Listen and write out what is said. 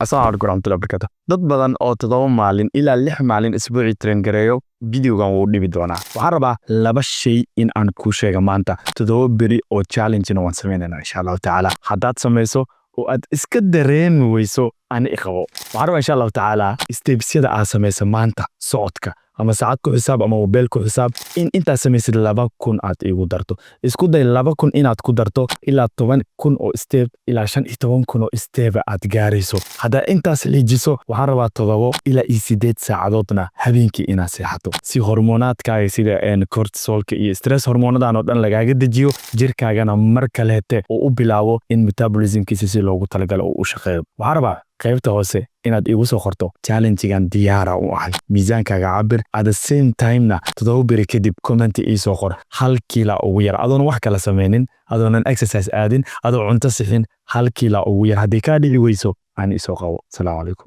Asaan warahmatullahi wabarakatuh. Dad badan oo 7 maalin ilaa 6 maalin isbuucii train gareeyo videogan wuu dhibi doonaa. Waxaan rabaa laba shay in aan ku sheego maanta. 7 beri oo challenge waan sameynaa insha Allah taala. Haddaad sameyso oo aad iska dareemi weyso ani iqabo. Waxaan rabaa insha Allah taala stepsyada aad sameyso maanta socodka ama saacad ku xisaab ama mobile ku xisaab in inta sameysid 2,000 aad igu darto. Isku day 2,000 inaad ku darto ilaa 10,000 oo step ilaa 15,000 oo step aad gaarayso. Hadda intaas liijiso waxaan rabaa 7 ilaa 8 saacadoodna habeenkii inaad seexato si hormoonaadkaaga sida cortisolka iyo stress hormoonadaan oo dhan lagaaga dejiyo jirkaagana mar kaleete oo u bilaabo in metabolismkiisa si loogu talagalo oo u shaqeeyo. Waxaan rabaa qaybta hoose inaad igu soo qorto challenge-gan diyaara u ahay miisaankaaga cabir at the same time-na 7 beri kadib comment ii soo qor 1 kiilo ugu yar adoon wax kala sameynin adoonan exercise aadin adoo cunto sixin 1 kiilo ugu yar haddii ka dhici weyso aan isoo qabo. Assalaamu calaykum.